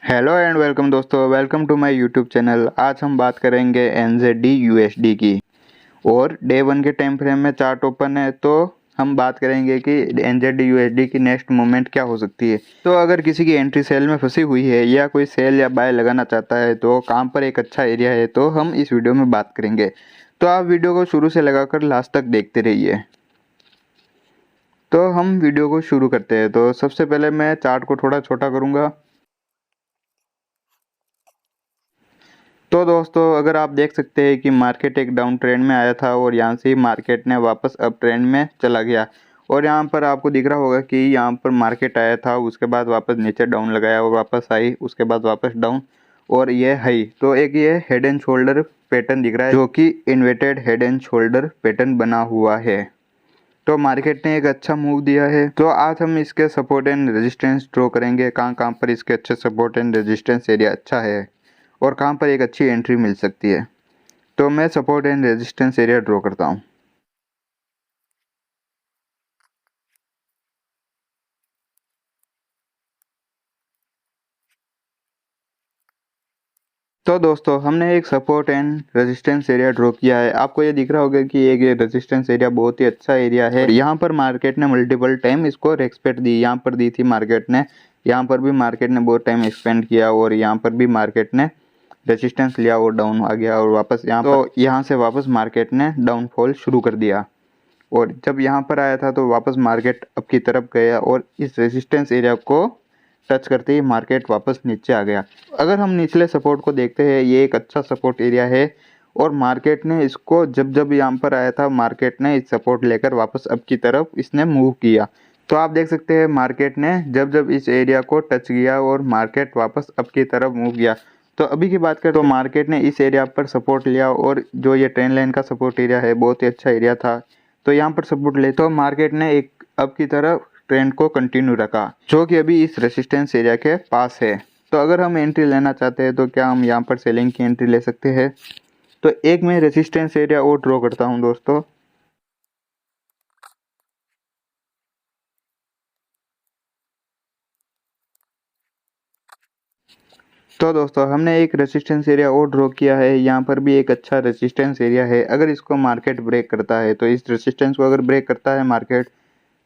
Hello and welcome दोस्तों, welcome to my YouTube channel. आज हम बात करेंगे एनजेडी यूएसडी की। और डे वन के टाइम फ्रेम में चार्ट ओपन है, तो हम बात करेंगे कि एनजेडी यूएसडी की नेक्स्ट मूवमेंट क्या हो सकती है। तो अगर किसी की एंट्री सेल में फंसी हुई है या कोई सेल या बाय लगाना चाहता है तो कहाँ पर एक अच्छा एरिया है, तो हम इस वीडियो में बात करेंगे। तो आप वीडियो को शुरू से लगाकर लास्ट तक देखते रहिए। तो हम वीडियो को शुरू करते हैं। तो सबसे पहले मैं चार्ट को थोड़ा छोटा करूँगा। तो दोस्तों, अगर आप देख सकते हैं कि मार्केट एक डाउन ट्रेंड में आया था और यहाँ से मार्केट ने वापस अप ट्रेंड में चला गया। और यहाँ पर आपको दिख रहा होगा कि यहाँ पर मार्केट आया था, उसके बाद वापस नीचे डाउन लगाया और वापस आई, उसके बाद वापस डाउन और ये हाई। तो एक ये हेड एंड शोल्डर पैटर्न दिख रहा है, जो कि inverted head and shoulder pattern बना हुआ है। तो मार्केट ने एक अच्छा मूव दिया है। तो आज हम इसके सपोर्ट एंड रेजिस्टेंस ड्रॉ करेंगे, कहाँ कहाँ पर इसके अच्छे सपोर्ट एंड रेजिस्टेंस एरिया अच्छा है और कहाँ पर एक अच्छी एंट्री मिल सकती है। तो मैं support and resistance area draw करता हूँ। तो दोस्तों, हमने एक support and resistance area draw किया है। आपको ये दिख रहा होगा कि एक ये रेजिस्टेंस एरिया बहुत ही अच्छा एरिया है। यहाँ पर मार्केट ने मल्टीपल टाइम इसको रेस्पेक्ट दी। यहाँ पर दी थी मार्केट ने, यहाँ पर भी मार्केट ने बहुत टाइम एक्सपेंड किया और यहाँ पर भी मार्केट ने रेजिस्टेंस लिया और डाउन आ गया और वापस यहाँ तो यहाँ से वापस मार्केट ने डाउनफॉल शुरू कर दिया। और जब यहाँ पर आया था तो वापस मार्केट अप की तरफ गया और इस रेजिस्टेंस एरिया को टच करते ही मार्केट वापस नीचे आ गया। अगर हम निचले सपोर्ट को देखते हैं, ये एक अच्छा सपोर्ट एरिया है और मार्केट ने इसको जब जब यहाँ पर आया था, मार्केट ने इस सपोर्ट लेकर वापस अप की तरफ इसने मूव किया। तो आप देख सकते हैं मार्केट ने जब जब इस एरिया को टच किया और मार्केट वापस अप की तरफ मूव किया। तो अभी की बात करें तो मार्केट ने इस एरिया पर सपोर्ट लिया और जो ये ट्रेंड लाइन का सपोर्ट एरिया है, बहुत ही अच्छा एरिया था। तो यहाँ पर सपोर्ट ले तो मार्केट ने एक अप की तरफ ट्रेंड को कंटिन्यू रखा, जो कि अभी इस रेजिस्टेंस एरिया के पास है। तो अगर हम एंट्री लेना चाहते हैं तो क्या हम यहाँ पर सेलिंग की एंट्री ले सकते हैं। तो एक मैं रेजिस्टेंस एरिया और ड्रॉ करता हूँ दोस्तों। तो दोस्तों, हमने एक रेजिस्टेंस एरिया और ड्रॉ किया है। यहाँ पर भी एक अच्छा रेजिस्टेंस एरिया है। अगर इसको मार्केट ब्रेक करता है, तो इस रेजिस्टेंस को अगर ब्रेक करता है मार्केट,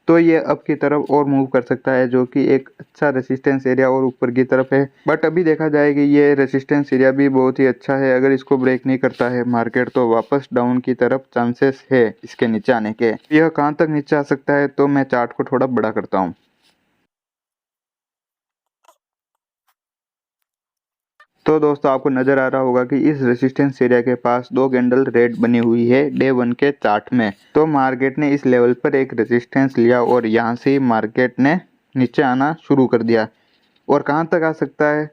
तो ये अप की तरफ और मूव कर सकता है, जो कि एक अच्छा रेजिस्टेंस एरिया और ऊपर की तरफ है। बट अभी देखा जाए कि ये रेजिस्टेंस एरिया भी बहुत ही अच्छा है। अगर इसको ब्रेक नहीं करता है मार्केट, तो वापस डाउन की तरफ चांसेस है इसके नीचे आने के। यह कहाँ तक नीचे आ सकता है, तो मैं चार्ट को थोड़ा बड़ा करता हूँ। तो दोस्तों, आपको नजर आ रहा होगा कि इस रेजिस्टेंस एरिया के पास दो कैंडल रेड बनी हुई है डे वन के चार्ट में। तो मार्केट ने इस लेवल पर एक रेजिस्टेंस लिया और यहाँ से मार्केट ने नीचे आना शुरू कर दिया। और कहाँ तक आ सकता है,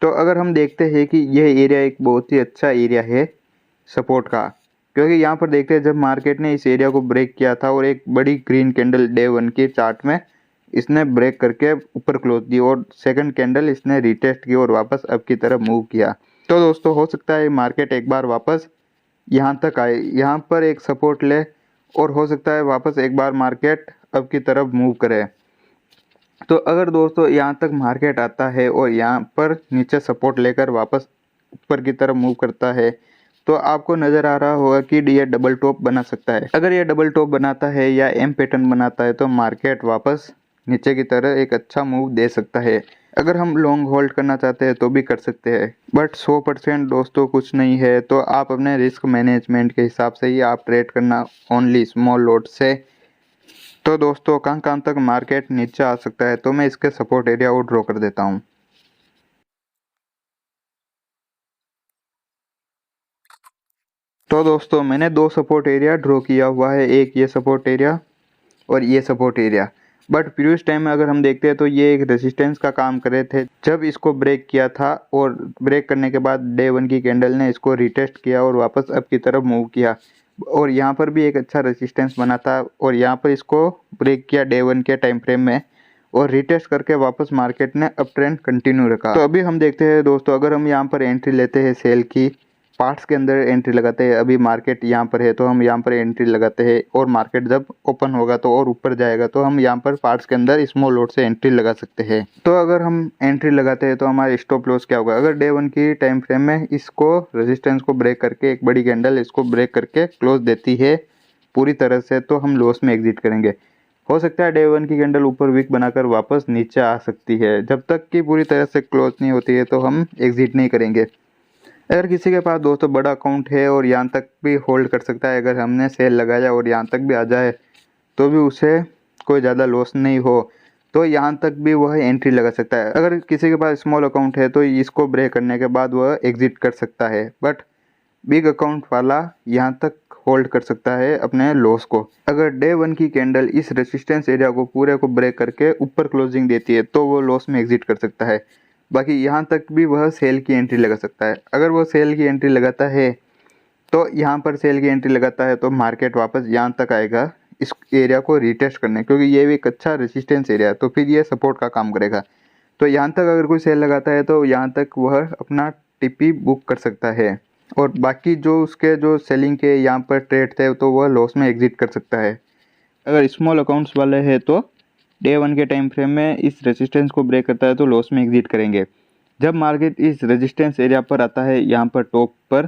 तो अगर हम देखते हैं कि यह एरिया एक बहुत ही अच्छा एरिया है सपोर्ट का। क्योंकि यहाँ पर देखते हैं जब मार्केट ने इस एरिया को ब्रेक किया था और एक बड़ी ग्रीन कैंडल डे वन के चार्ट में इसने ब्रेक करके ऊपर क्लोज दी और सेकंड कैंडल इसने रिटेस्ट की और वापस अप की तरफ मूव किया। तो दोस्तों, हो सकता है मार्केट एक बार वापस यहाँ तक आए, यहाँ पर एक सपोर्ट ले और हो सकता है वापस एक बार मार्केट अप की तरफ मूव करे। तो अगर दोस्तों यहाँ तक मार्केट आता है और यहाँ पर नीचे सपोर्ट लेकर वापस ऊपर की तरफ मूव करता है, तो आपको नज़र आ रहा होगा कि ये डबल टॉप बना सकता है। अगर ये डबल टॉप बनाता है या एम पैटर्न बनाता है, तो मार्केट वापस नीचे की तरह एक अच्छा मूव दे सकता है। अगर हम लॉन्ग होल्ड करना चाहते हैं तो भी कर सकते हैं, बट 100% दोस्तों कुछ नहीं है। तो आप अपने रिस्क मैनेजमेंट के हिसाब से ही आप ट्रेड करना, ओनली स्मॉल लॉट से। तो दोस्तों, कहाँ कहाँ तक मार्केट नीचे आ सकता है, तो मैं इसके सपोर्ट एरिया को ड्रॉ कर देता हूँ। तो दोस्तों, मैंने दो सपोर्ट एरिया ड्रॉ किया हुआ है, एक ये सपोर्ट एरिया और ये support area. But previous time में अगर हम देखते हैं तो ये एक रेजिस्टेंस का काम कर रहे थे। जब इसको ब्रेक किया था और ब्रेक करने के बाद डे वन की कैंडल ने इसको रिटेस्ट किया और वापस अप की तरफ मूव किया और यहाँ पर भी एक अच्छा रेजिस्टेंस बना था और यहाँ पर इसको ब्रेक किया डे वन के टाइम फ्रेम में और रिटेस्ट करके वापस मार्केट ने अप ट्रेंड कंटिन्यू रखा। तो अभी हम देखते हैं दोस्तों, अगर हम यहाँ पर एंट्री लेते हैं सेल की, पार्ट्स के अंदर एंट्री लगाते हैं। अभी मार्केट यहाँ पर है तो हम यहाँ पर एंट्री लगाते हैं, और मार्केट जब ओपन होगा तो और ऊपर जाएगा तो हम यहाँ पर पार्ट्स के अंदर स्मॉल लॉट से एंट्री लगा सकते हैं। तो अगर हम एंट्री लगाते हैं तो हमारा स्टॉप लॉस क्या होगा, अगर डे 1 की टाइम फ्रेम में इसको रेजिस्टेंस को ब्रेक करके एक बड़ी कैंडल इसको ब्रेक करके क्लोज देती है पूरी तरह से, तो हम लॉस में एग्जिट करेंगे। हो सकता है डे 1 की कैंडल ऊपर वीक बनाकर वापस नीचे आ सकती है, जब तक कि पूरी तरह से क्लोज नहीं होती है तो हम एग्जिट नहीं करेंगे। अगर किसी के पास दोस्तों बड़ा अकाउंट है और यहाँ तक भी होल्ड कर सकता है, अगर हमने सेल लगाया और यहाँ तक भी आ जाए तो भी उसे कोई ज़्यादा लॉस नहीं हो, तो यहाँ तक भी वह एंट्री लगा सकता है। अगर किसी के पास स्मॉल अकाउंट है तो इसको ब्रेक करने के बाद वह एग्जिट कर सकता है, बट बिग अकाउंट वाला यहाँ तक होल्ड कर सकता है अपने लॉस को। अगर डे 1 की कैंडल इस रेजिस्टेंस एरिया को पूरे को ब्रेक करके ऊपर क्लोजिंग देती है तो वो लॉस में एग्जिट कर सकता है। बाकी यहाँ तक भी वह सेल की एंट्री लगा सकता है। अगर वह सेल की एंट्री लगाता है तो यहाँ पर सेल की एंट्री लगाता है तो मार्केट वापस यहाँ तक आएगा इस एरिया को रिटेस्ट करने, क्योंकि ये भी एक अच्छा रेजिस्टेंस एरिया है, तो फिर ये सपोर्ट का काम करेगा। तो यहाँ तक अगर कोई सेल लगाता है तो यहाँ तक वह अपना टीपी बुक कर सकता है, और बाकी जो उसके जो सेलिंग के यहाँ पर ट्रेड थे तो वह लॉस में एग्जिट कर सकता है। अगर स्मॉल अकाउंट्स वाले हैं तो डे 1 के टाइम फ्रेम में इस रेजिस्टेंस को ब्रेक करता है तो लॉस में एग्जिट करेंगे। जब मार्केट इस रेजिस्टेंस एरिया पर आता है यहाँ पर टॉप पर,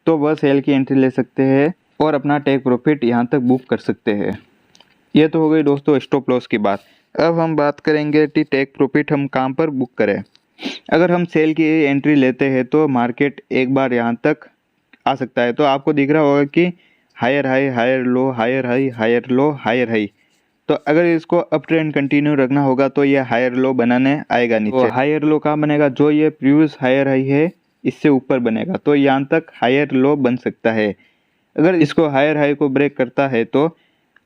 तो वह सेल की एंट्री ले सकते हैं और अपना टेक प्रॉफिट यहाँ तक बुक कर सकते हैं। ये तो हो गई दोस्तों स्टॉप लॉस की बात। अब हम बात करेंगे कि टेक प्रॉफिट हम कहाँ पर बुक करें। अगर हम सेल की एंट्री लेते हैं तो मार्केट एक बार यहाँ तक आ सकता है, तो आपको दिख रहा होगा कि higher high, higher low, higher high, higher low, higher high. तो अगर इसको अप ट्रेंड कंटिन्यू रखना होगा तो ये हायर लो बनाने आएगा नीचे। तो हायर लो कहाँ बनेगा, जो ये प्रीवियस हायर हाई है इससे ऊपर बनेगा, तो यहाँ तक हायर लो बन सकता है। अगर इसको हायर हाई को ब्रेक करता है तो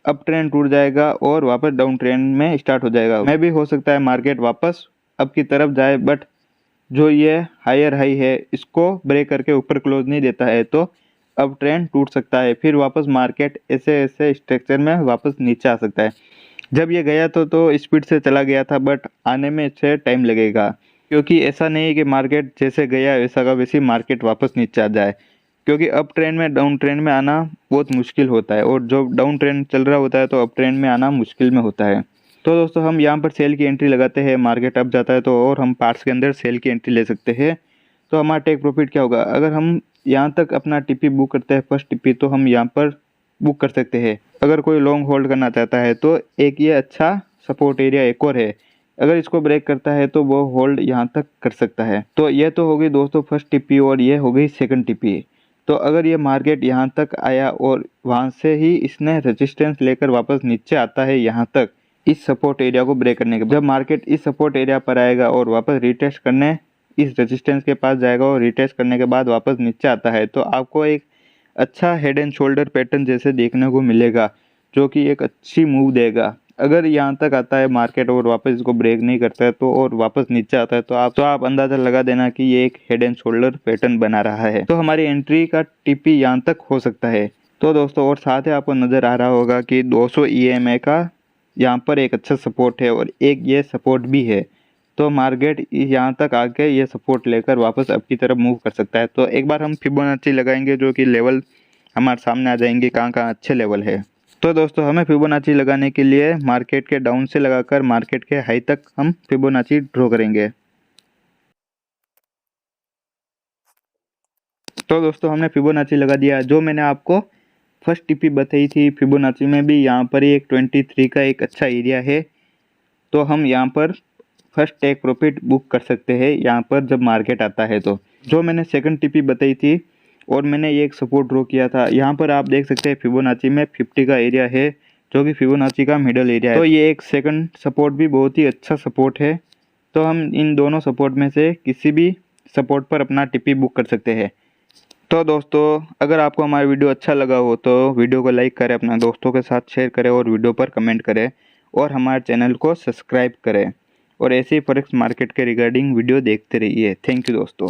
अप ट्रेंड टूट जाएगा और वापस डाउन ट्रेंड में स्टार्ट हो जाएगा। मैं भी हो सकता है मार्केट वापस अप की तरफ जाए, बट जो ये हायर हाई है इसको ब्रेक करके ऊपर क्लोज नहीं देता है तो अब ट्रेंड टूट सकता है, फिर वापस मार्केट ऐसे ऐसे स्ट्रक्चर में वापस नीचे आ सकता है। जब ये गया तो स्पीड से चला गया था, बट आने में इससे टाइम लगेगा, क्योंकि ऐसा नहीं है कि मार्केट जैसे गया वैसा का वैसे मार्केट वापस नीचे आ जाए, क्योंकि अप ट्रेंड में डाउन ट्रेंड में आना बहुत मुश्किल होता है, और जो डाउन ट्रेंड चल रहा होता है तो अप ट्रेंड में आना मुश्किल में होता है। तो दोस्तों हम यहाँ पर सेल की एंट्री लगाते हैं, मार्केट अप जाता है तो और हम पार्ट्स के अंदर सेल की एंट्री ले सकते हैं। तो हमारा टेक प्रॉफिट क्या होगा, अगर हम यहाँ तक अपना टीपी बुक करते हैं फर्स्ट टीपी, तो हम यहाँ पर बुक कर सकते हैं। अगर कोई लॉन्ग होल्ड करना चाहता है तो एक ये अच्छा सपोर्ट एरिया एक और है, अगर इसको ब्रेक करता है तो वो होल्ड यहाँ तक कर सकता है। तो ये तो हो गई दोस्तों फर्स्ट टीपी और ये हो गई सेकंड टीपी। तो अगर ये मार्केट यहाँ तक आया और वहाँ से ही इसने रेजिस्टेंस लेकर वापस नीचे आता है यहाँ तक इस सपोर्ट एरिया को ब्रेक करने के बाद, जब मार्केट इस सपोर्ट एरिया पर आएगा और वापस रिटेस्ट करने इस रेजिस्टेंस के पास जाएगा और रिटेस्ट करने के बाद वापस नीचे आता है, तो आपको एक अच्छा हेड एंड शोल्डर पैटर्न जैसे देखने को मिलेगा, जो कि एक अच्छी मूव देगा। अगर यहाँ तक आता है मार्केट और वापस इसको ब्रेक नहीं करता है तो और वापस नीचे आता है तो आप अंदाजा लगा देना कि ये एक हेड एंड शोल्डर पैटर्न बना रहा है। तो हमारी एंट्री का टीपी यहाँ तक हो सकता है। तो दोस्तों और साथ ही आपको नज़र आ रहा होगा कि 200 EMA का यहाँ पर एक अच्छा सपोर्ट है और एक ये सपोर्ट भी है, तो मार्केट यहाँ तक आके ये सपोर्ट लेकर वापस अप की तरफ मूव कर सकता है। तो एक बार हम फिबोनाची लगाएंगे जो कि लेवल हमारे सामने आ जाएंगे कहाँ कहाँ अच्छे लेवल है। तो दोस्तों हमें फिबोनाची लगाने के लिए मार्केट के डाउन से लगाकर मार्केट के हाई तक हम फिबोनाची ड्रॉ करेंगे। तो दोस्तों हमने फिबोनाची लगा दिया। जो मैंने आपको फर्स्ट टीपी बताई थी फिबोनाची में भी यहाँ पर ही एक 23 का एक अच्छा एरिया है, तो हम यहाँ पर फर्स्ट टेक प्रॉफिट बुक कर सकते हैं यहाँ पर जब मार्केट आता है। तो जो मैंने सेकंड टीपी बताई थी और मैंने ये एक सपोर्ट ड्रॉ किया था, यहाँ पर आप देख सकते हैं फिबोनाची में 50 का एरिया है जो कि फिबोनाची का मिडल एरिया है। तो ये एक सेकंड सपोर्ट भी बहुत ही अच्छा सपोर्ट है, तो हम इन दोनों सपोर्ट में से किसी भी सपोर्ट पर अपना टीपी बुक कर सकते हैं। तो दोस्तों अगर आपको हमारा वीडियो अच्छा लगा हो तो वीडियो को लाइक करें, अपने दोस्तों के साथ शेयर करें और वीडियो पर कमेंट करें और हमारे चैनल को सब्सक्राइब करें और ऐसे ही फॉरेक्स मार्केट के रिगार्डिंग वीडियो देखते रहिए। थैंक यू दोस्तों।